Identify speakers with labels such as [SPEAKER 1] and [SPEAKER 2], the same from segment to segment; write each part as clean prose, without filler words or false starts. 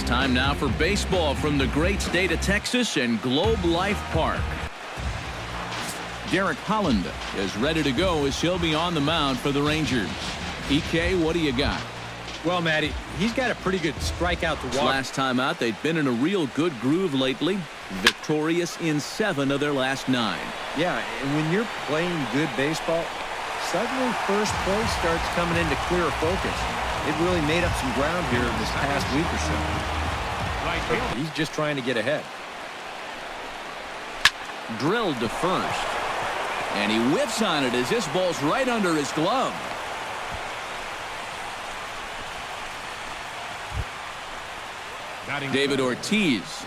[SPEAKER 1] It's time now for baseball from the great state of Texas and Globe Life Park. Derek Holland is ready to go as he'll be on the mound for the Rangers. EK, what do you got?
[SPEAKER 2] Well, Matty, he's got a pretty good strikeout to walk.
[SPEAKER 1] Last time out, they've been in a real good groove lately. Victorious in 7 of their last 9.
[SPEAKER 2] Yeah, and when you're playing good baseball, suddenly first place starts coming into clearer focus. It really made up some ground here this past week or so. He's just trying to get ahead.
[SPEAKER 1] Drilled to first. And he whiffs on it as this ball's right under his glove. David Ortiz.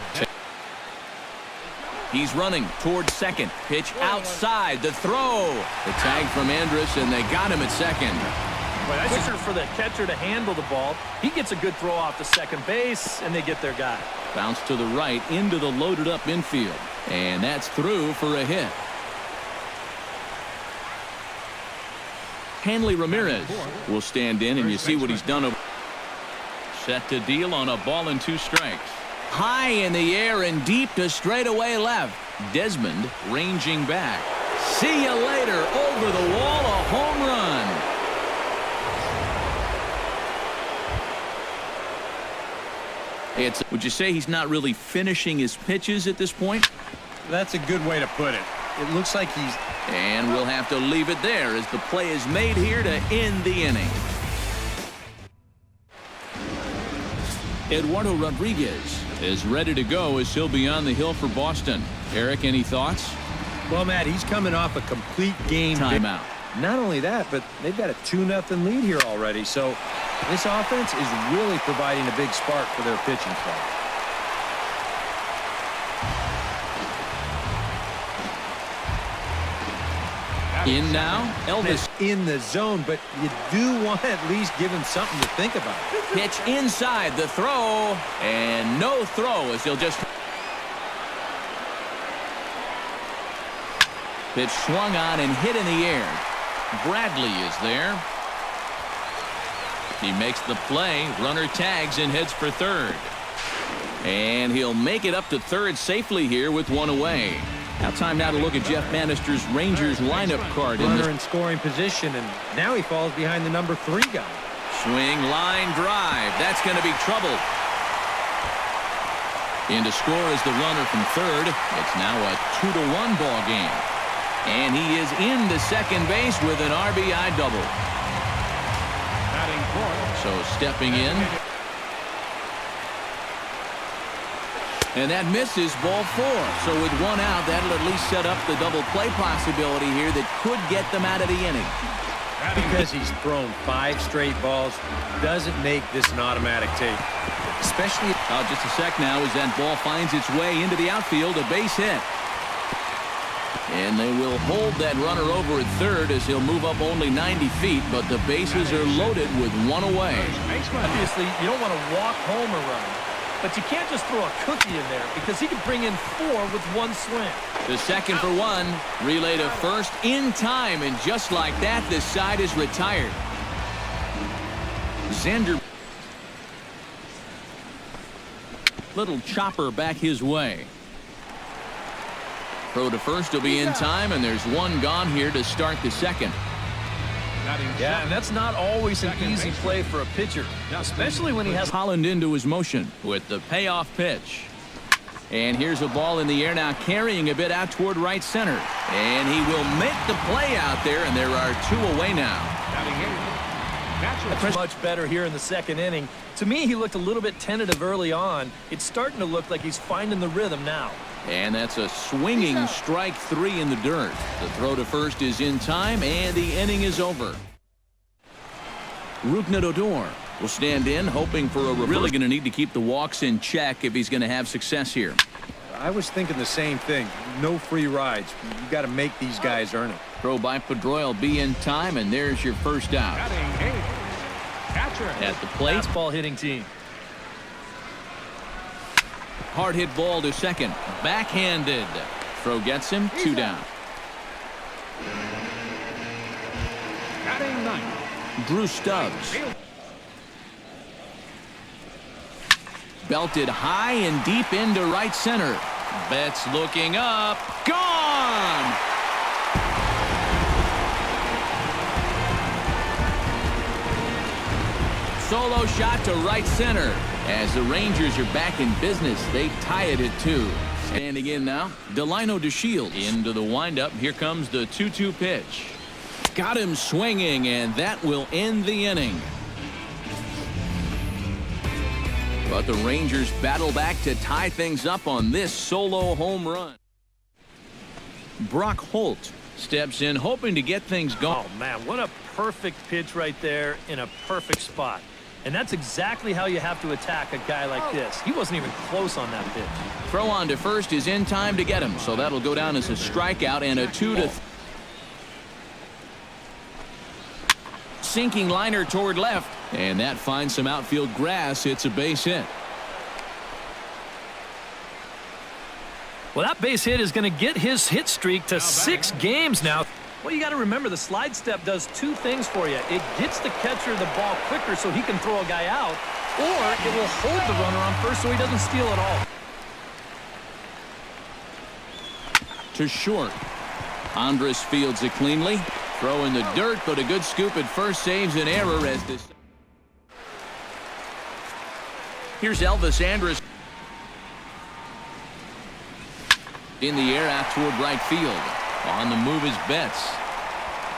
[SPEAKER 1] He's running towards second. Pitch outside. The throw. The tag from Andrus, and they got him at second.
[SPEAKER 3] Well, that's just for the catcher to handle the ball. He gets a good throw off to second base, and they get their guy.
[SPEAKER 1] Bounce to the right into the loaded up infield. And that's through for a hit. Hanley Ramirez will stand in, and you see what he's done. Set to deal on a ball and 2 strikes. High in the air and deep to straightaway left. Desmond ranging back. See you later. Over the wall, a home run. Would you say he's not really finishing his pitches at this point?
[SPEAKER 2] That's a good way to put it. It looks like he's...
[SPEAKER 1] And we'll have to leave it there as the play is made here to end the inning. Eduardo Rodriguez is ready to go as he'll be on the hill for Boston. Eric, any thoughts?
[SPEAKER 2] Well, Matt, he's coming off a complete game.
[SPEAKER 1] Timeout.
[SPEAKER 2] Not only that, but they've got a 2-0 lead here already. So this offense is really providing a big spark for their pitching staff.
[SPEAKER 1] In now, Elvis.
[SPEAKER 2] In the zone, but you do want to at least give him something to think about.
[SPEAKER 1] Pitch inside, the throw, and no throw as he'll just... Pitch swung on and hit in the air. Bradley is there. He makes the play, runner tags and heads for third. And he'll make it up to third safely here with 1 away. Now time now to look at Jeff Bannister's Rangers lineup card.
[SPEAKER 2] Runner in scoring position, and now he falls behind the number 3 guy.
[SPEAKER 1] Swing, line, drive. That's going to be trouble. In to score is the runner from third. It's now a 2-1 ball game. And he is into second base with an RBI double. So stepping in. And that misses ball 4. So with 1 out, that'll at least set up the double play possibility here that could get them out of the inning.
[SPEAKER 2] Because he's thrown 5 straight balls doesn't make this an automatic take. Especially...
[SPEAKER 1] just a sec now as that ball finds its way into the outfield, a base hit. And they will hold that runner over at third as he'll move up only 90 feet, but the bases are loaded with 1 away.
[SPEAKER 3] Obviously, you don't want to walk home a run. But you can't just throw a cookie in there because he can bring in 4 with 1 swing.
[SPEAKER 1] The second for 1. Relay to first in time, and just like that, this side is retired. Xander. Little chopper back his way. Throw to first will be in time, and there's 1 gone here to start the second.
[SPEAKER 3] Yeah, and that's not always an easy play for a pitcher, especially when he has
[SPEAKER 1] Holland into his motion with the payoff pitch. And here's a ball in the air now, carrying a bit out toward right center. And he will make the play out there, and there are 2 away now.
[SPEAKER 3] That's much better here in the second inning. To me, he looked a little bit tentative early on. It's starting to look like he's finding the rhythm now.
[SPEAKER 1] And that's a swinging strike 3 in the dirt. The throw to first is in time, and the inning is over. Rougned Odor will stand in, hoping for a reverse. Really going to need to keep the walks in check if he's going to have success here.
[SPEAKER 2] I was thinking the same thing. No free rides. You got to make these guys earn it.
[SPEAKER 1] Throw by Pedroia will be in time, and there's your first out. At the plate,
[SPEAKER 3] fastball hitting team.
[SPEAKER 1] Hard hit ball to second. Backhanded. Throw gets him. 2 down. Drew Stubbs. Belted high and deep into right center. Betts looking up. Gone! Solo shot to right center. As the Rangers are back in business, they tie it at 2. Standing in now, Delino DeShields into the windup. Here comes the 2-2 pitch. Got him swinging, and that will end the inning. But the Rangers battle back to tie things up on this solo home run. Brock Holt steps in, hoping to get things going.
[SPEAKER 3] Oh, man, what a perfect pitch right there in a perfect spot. And that's exactly how you have to attack a guy like this. He wasn't even close on that pitch.
[SPEAKER 1] Throw on to first is in time to get him, so that'll go down as a strikeout and a 2-3. Sinking liner toward left, and that finds some outfield grass. It's a base hit.
[SPEAKER 3] Well, that base hit is going to get his hit streak to 6 games now. Well, you got to remember the slide step does 2 things for you. It gets the catcher the ball quicker so he can throw a guy out, or it will hold the runner on first so he doesn't steal it all.
[SPEAKER 1] To short. Andrus fields it cleanly. Throw in the dirt, but a good scoop at first saves an error as this. Here's Elvis Andrus. In the air out toward right field. On the move is Betts.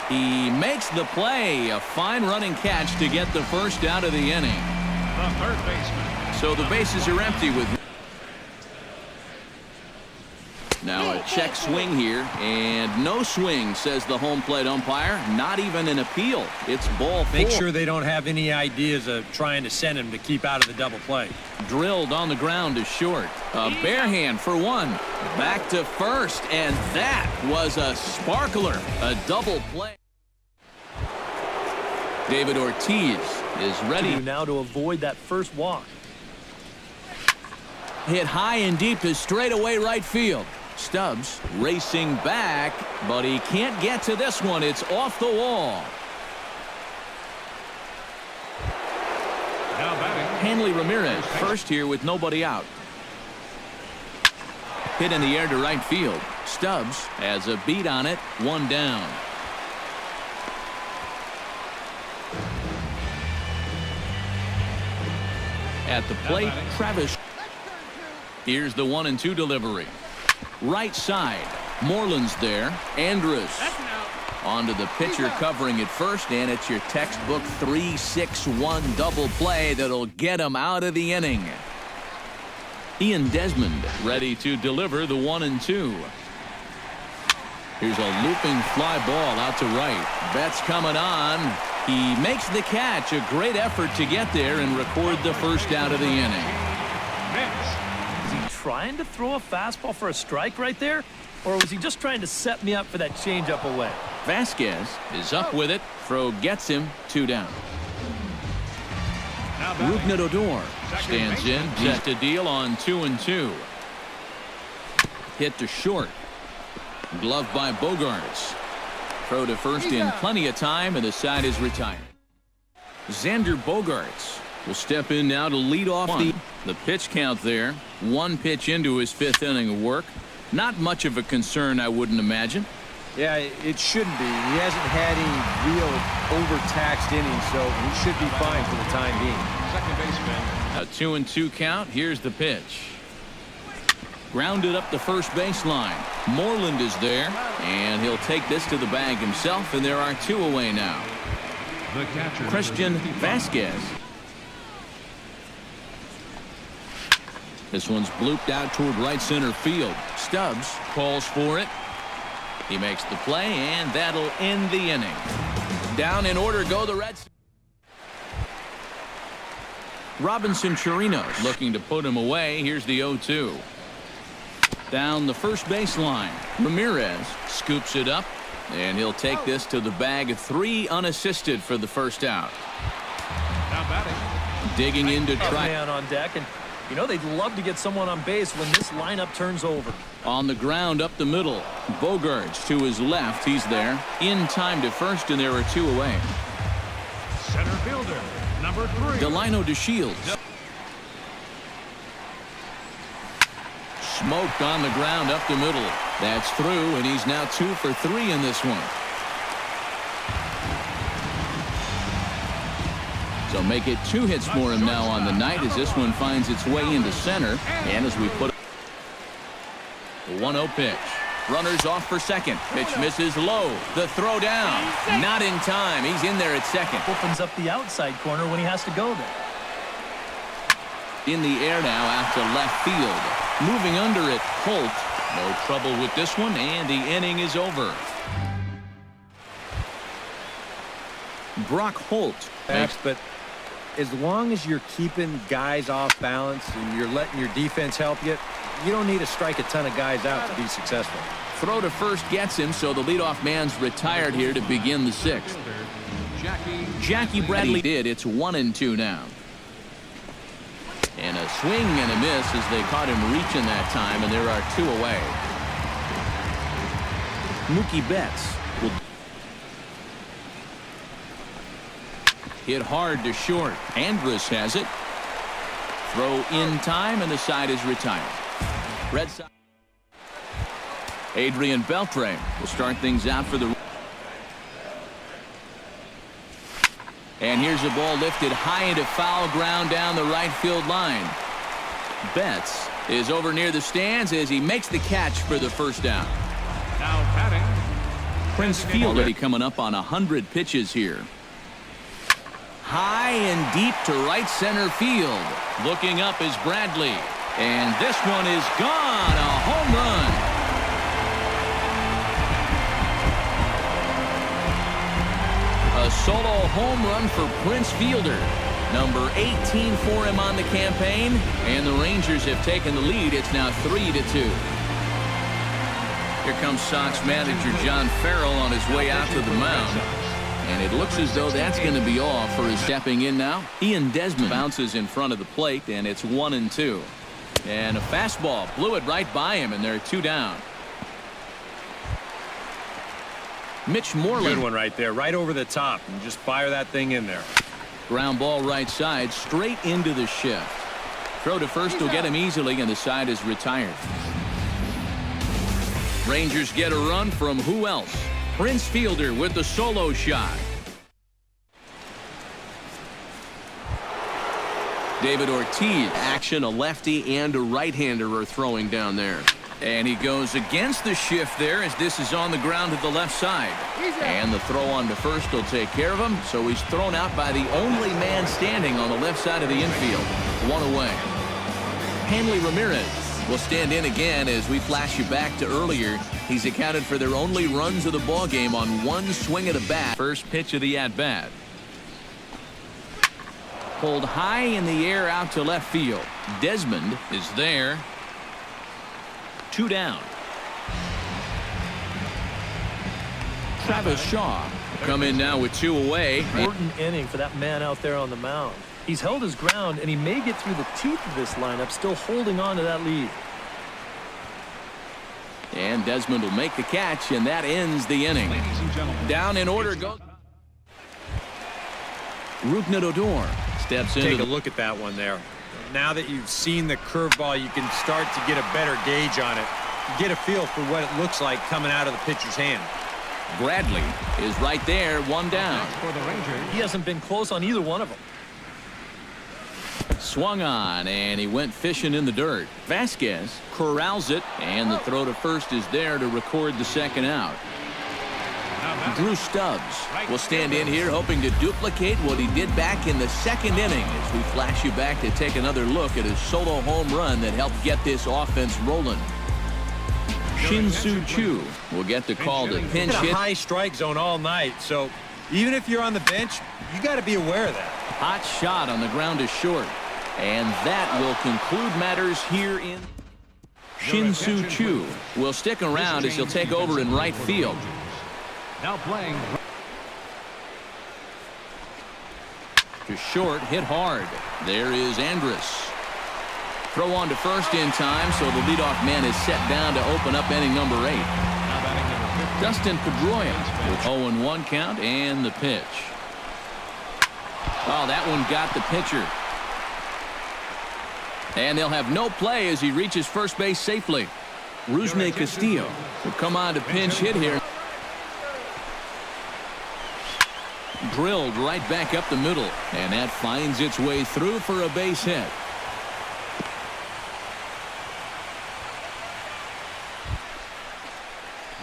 [SPEAKER 1] He makes the play. A fine running catch to get the first out of the inning.
[SPEAKER 4] The third baseman.
[SPEAKER 1] So the bases are empty with. Now a check swing here, and no swing, says the home plate umpire. Not even an appeal. It's ball 4.
[SPEAKER 2] Make sure they don't have any ideas of trying to send him to keep out of the double play.
[SPEAKER 1] Drilled on the ground to short. A bare hand for 1. Back to first, and that was a sparkler. A double play. David Ortiz is ready
[SPEAKER 3] now to avoid that first walk.
[SPEAKER 1] Hit high and deep to straightaway right field. Stubbs racing back, but he can't get to this one. It's off the wall.
[SPEAKER 4] Now batting.
[SPEAKER 1] Hanley Ramirez first here with nobody out. Hit in the air to right field. Stubbs has a beat on it. 1 down. At the plate, Travis. Here's the 1-2 delivery. Right side. Moreland's there. Andrus. Onto the pitcher covering it first, and it's your textbook 3-6-1 double play that'll get him out of the inning. Ian Desmond ready to deliver the 1-2. Here's a looping fly ball out to right. Betts coming on. He makes the catch. A great effort to get there and record the first out of the inning.
[SPEAKER 3] Is he trying to throw a fastball for a strike right there? Or was he just trying to set me up for that changeup away?
[SPEAKER 1] Vasquez is up with it. Throw gets him. 2 down. Rougned Odor stands in. Set to deal on 2-2. Hit to short. Glove by Bogarts. Throw to first in plenty of time, and the side is retired. Xander Bogarts will step in now to lead off the pitch count there. 1 pitch into his 5th inning of work. Not much of a concern, I wouldn't imagine.
[SPEAKER 2] Yeah, it shouldn't be. He hasn't had any real overtaxed innings, so he should be fine for the time being.
[SPEAKER 4] Second baseman.
[SPEAKER 1] A 2-2 count. Here's the pitch. Grounded up the first baseline. Moreland is there, and he'll take this to the bag himself, and there are 2 away now.
[SPEAKER 4] The catcher,
[SPEAKER 1] Christian Vasquez. This one's blooped out toward right center field. Stubbs calls for it. He makes the play, and that'll end the inning. Down in order go the Reds. Robinson Chirinos looking to put him away. Here's the 0-2. Down the first baseline. Ramirez scoops it up, and he'll take this to the bag. 3 unassisted for the first out.
[SPEAKER 4] Now batting.
[SPEAKER 1] Digging in to try.
[SPEAKER 3] Man on deck, and you know they'd love to get someone on base when this lineup turns over.
[SPEAKER 1] On the ground up the middle. Bogarts to his left. He's there. In time to first, and there are 2 away.
[SPEAKER 4] Center fielder, number 3.
[SPEAKER 1] Delino DeShields. Smoked on the ground up the middle. That's through, and he's now 2 for 3 in this one. So make it 2 hits for him now on the night as this one finds its way into center. And as we put the 1-0 pitch. Runners off for second. Pitch misses low. The throw down. Not in time. He's in there at second.
[SPEAKER 3] Opens up the outside corner when he has to go there.
[SPEAKER 1] In the air now out to left field. Moving under it, Holt. No trouble with this one, and the inning is over. Brock Holt.
[SPEAKER 2] But as long as you're keeping guys off balance and you're letting your defense help you, you don't need to strike a ton of guys out to be successful.
[SPEAKER 1] Throw to first gets him, so the leadoff man's retired here to begin the 6th. Jackie Bradley did. It's 1-2 now. And a swing and a miss as they caught him reaching that time, and there are 2 away. Mookie Betts will hit hard to short. Andrus has it. Throw in time, and the side is retired. Red Sox. Adrian Beltre will start things out for the. And here's a ball lifted high into foul ground down the right field line. Betts is over near the stands as he makes the catch for the first down.
[SPEAKER 4] Now batting,
[SPEAKER 1] Prince Fielder already coming up on 100 pitches here. High and deep to right center field. Looking up is Bradley. And this one is gone. A home run. A solo home run for Prince Fielder. Number 18 for him on the campaign. And the Rangers have taken the lead. It's now 3-2. Here comes Sox manager John Farrell on his way out to the mound. And it looks as though that's going to be all for his stepping in now. Ian Desmond bounces in front of the plate, and it's 1-2. And a fastball blew it right by him, and they're 2 down. Mitch Moreland.
[SPEAKER 2] Good one right there, right over the top, and just fire that thing in there.
[SPEAKER 1] Ground ball right side, straight into the shift. Throw to first will get him easily, and the side is retired. Rangers get a run from who else? Prince Fielder with the solo shot. David Ortiz. Action, a lefty and a right-hander are throwing down there. And he goes against the shift there as this is on the ground to the left side. And the throw on to first will take care of him. So he's thrown out by the only man standing on the left side of the infield. 1 away. Hanley Ramirez will stand in again as we flash you back to earlier. He's accounted for their only runs of the ball game on 1 swing of the bat. First pitch of the at-bat. Pulled high in the air out to left field. Desmond is there. 2 down. Travis Shaw will come in now with 2 away.
[SPEAKER 3] Important inning for that man out there on the mound. He's held his ground, and he may get through the teeth of this lineup, still holding on to that lead.
[SPEAKER 1] And Desmond will make the catch, and that ends the inning. Down in order goes Rougned Odor. Steps into.
[SPEAKER 2] Take a look at that one there. Now that you've seen the curveball, you can start to get a better gauge on it. You get a feel for what it looks like coming out of the pitcher's hand.
[SPEAKER 1] Bradley is right there, 1 down.
[SPEAKER 4] for the Rangers.
[SPEAKER 3] He hasn't been close on either one of them.
[SPEAKER 1] Swung on, and he went fishing in the dirt. Vasquez corrals it, and the throw to first is there to record the second out. Drew Stubbs will stand in here hoping to duplicate what he did back in the 2nd inning as we flash you back to take another look at his solo home run that helped get this offense rolling. Shin-Soo Choo will get the call to pinch
[SPEAKER 2] Hit a
[SPEAKER 1] hit.
[SPEAKER 2] high strike zone all night, so even if you're on the bench, you got to be aware of that.
[SPEAKER 1] Hot shot on the ground is short. And that will conclude matters here in. Shin-Soo Choo will stick around as he'll take over in right field.
[SPEAKER 4] Now playing.
[SPEAKER 1] To short, hit hard. There is Andrus. Throw on to first in time, so the leadoff man is set down to open up inning number 8.
[SPEAKER 4] Now batting number 50.
[SPEAKER 1] Dustin Pedroia with 0-1 count and the pitch. Oh, that one got the pitcher. And they'll have no play as he reaches first base safely. Rusney Castillo will come on to pinch hit here. Drilled right back up the middle, and that finds its way through for a base hit.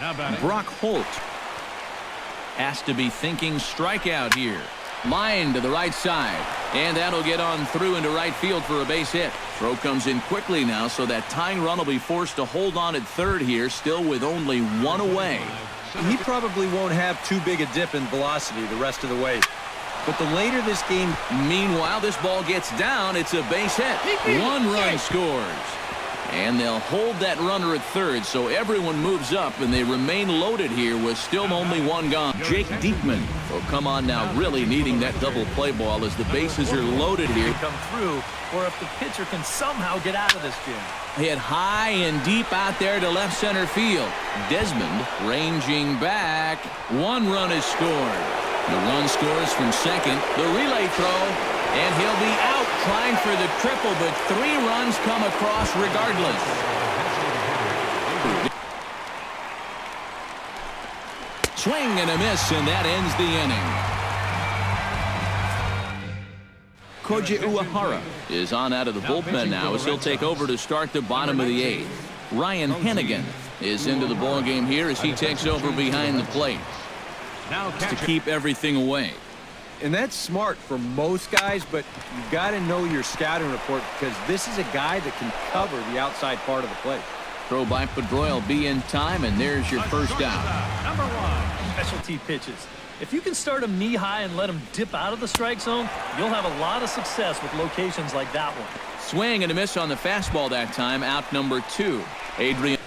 [SPEAKER 4] Now batting.
[SPEAKER 1] Brock Holt has to be thinking strikeout here. Line to the right side, and that'll get on through into right field for a base hit. Throw comes in quickly now, so that tying run will be forced to hold on at third here, still with only one away.
[SPEAKER 2] He probably won't have too big a dip in velocity the rest of the way. But the later this game...
[SPEAKER 1] Meanwhile, this ball gets down. It's a base hit. One run scores. And they'll hold that runner at third, so everyone moves up, and they remain loaded here with still only one gone. Jake Diekman will come on now, really needing that double play ball as the bases are loaded here.
[SPEAKER 3] Come through, or if the pitcher can somehow get out of this jam.
[SPEAKER 1] Hit high and deep out there to left center field. Desmond ranging back. One run is scored. The run scores from second. The relay throw, and he'll be out trying for the triple, but 3 runs come across regardless. Swing and a miss, and that ends the inning. Koji Uehara is on out of the bullpen now as he'll take over to start the bottom of the 8th. Ryan Hennigan is into the ballgame here as he takes over behind the plate.
[SPEAKER 4] Now
[SPEAKER 1] To keep everything away.
[SPEAKER 2] And that's smart for most guys, but you've got to know your scouting report because this is a guy that can cover the outside part of the plate.
[SPEAKER 1] Throw by Pedroia will be in time, and there's your first out.
[SPEAKER 4] Number 1.
[SPEAKER 3] Specialty pitches. If you can start him knee high and let him dip out of the strike zone, you'll have a lot of success with locations like that one.
[SPEAKER 1] Swing and a miss on the fastball that time. Out number 2. Adrian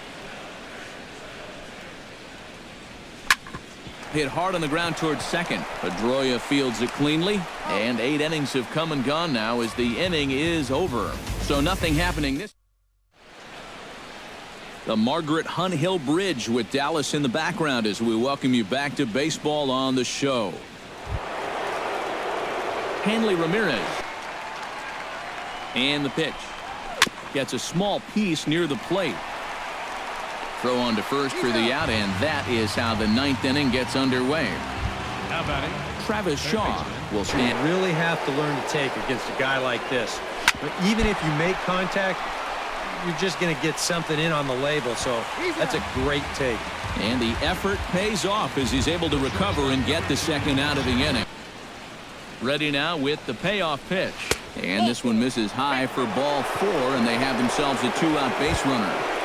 [SPEAKER 1] hit hard on the ground towards second. Pedroia fields it cleanly, and 8 innings have come and gone now as the inning is over. So nothing happening this. The Margaret Hunt Hill Bridge with Dallas in the background as we welcome you back to baseball on the show. Hanley Ramirez. And the pitch. Gets a small piece near the plate. Throw on to first for the out, and that is how the 9th inning gets underway.
[SPEAKER 4] Now batting.
[SPEAKER 1] Travis Shaw will
[SPEAKER 2] You
[SPEAKER 1] stand.
[SPEAKER 2] really have to learn to take against a guy like this. But even if you make contact, you're just going to get something in on the label, so that's a great take.
[SPEAKER 1] And the effort pays off as he's able to recover and get the second out of the inning. Ready now with the payoff pitch. And this one misses high for ball 4, and they have themselves a 2-out base runner.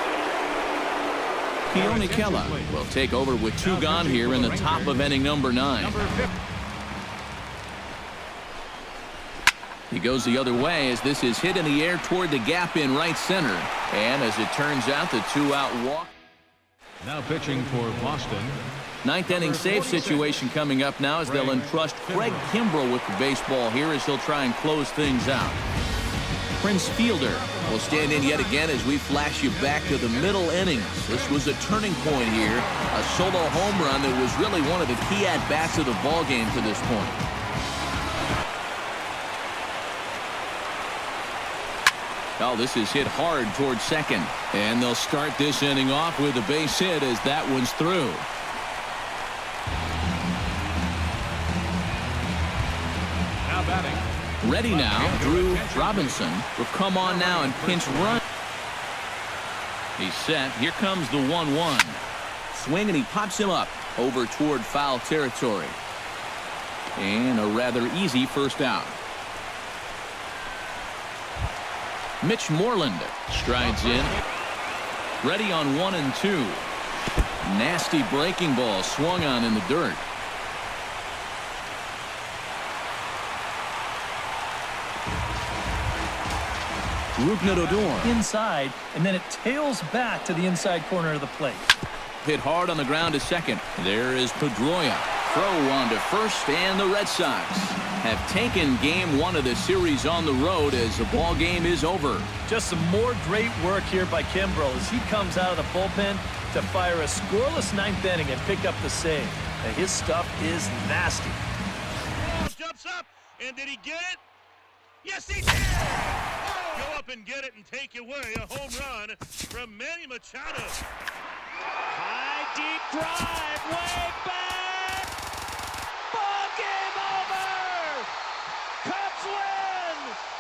[SPEAKER 1] Keone Kela will take over with 2 gone here in the top of inning number 9. He goes the other way as this is hit in the air toward the gap in right center. And as it turns out, the 2-out walk.
[SPEAKER 4] Now pitching for Boston.
[SPEAKER 1] 9th inning save situation coming up now as they'll entrust Craig Kimbrell with the baseball here as he'll try and close things out. Prince Fielder will stand in yet again as we flash you back to the middle innings. This was a turning point here, a solo home run that was really one of the key at-bats of the ballgame to this point. Oh, this is hit hard towards second, and they'll start this inning off with a base hit as that one's through.
[SPEAKER 4] Now batting.
[SPEAKER 1] Ready now, Drew Robinson will come on now and pinch run. He's set. Here comes the 1-1. Swing, and he pops him up over toward foul territory. And a rather easy first out. Mitch Moreland strides in. Ready on 1 and 2. Nasty breaking ball swung on in the dirt. Rougned Odor
[SPEAKER 3] Inside, and then it tails back to the inside corner of the plate.
[SPEAKER 1] hit hard on the ground to second. There is Pedroia. Throw on to first, and the Red Sox have taken game 1 of the series on the road as the ball game is over.
[SPEAKER 3] Just some more great work here by Kimbrell as he comes out of the bullpen to fire a scoreless 9th inning and pick up the save. Now, his stuff is nasty.
[SPEAKER 5] Jumps up, and did he get it? Yes, he did! Go up up and get it and take away a home run from Manny Machado.
[SPEAKER 6] High, deep drive, way back. Ball game over. Cubs win.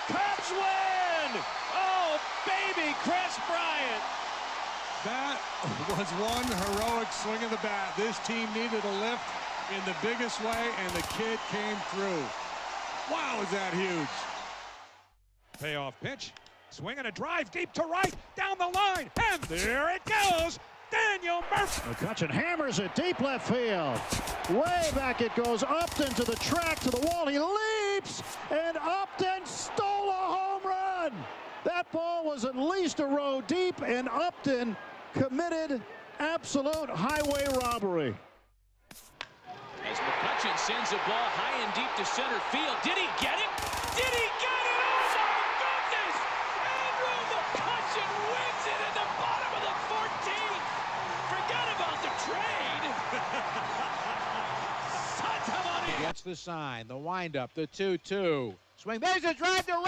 [SPEAKER 6] Cubs win. Oh, baby, Chris Bryant.
[SPEAKER 7] That was one heroic swing of the bat. This team needed a lift in the biggest way, and the kid came through. Wow, is that huge. Payoff pitch. Swing and a drive deep to right, down the line, and there it goes. Daniel Murphy.
[SPEAKER 8] McCutcheon hammers it deep left field. Way back it goes. Upton to the track, to the wall. He leaps, and Upton stole a home run. That ball was at least a row deep, and Upton committed absolute highway robbery.
[SPEAKER 1] As McCutcheon sends a ball high and deep to center field. Did he get it? Did he get it? Oh, my goodness! Andrew McCutcheon wins it in the bottom of the 14th. Forget about the trade. Santa Maria.
[SPEAKER 9] Gets the sign, the windup, the 2-2. Swing, there's a drive to right.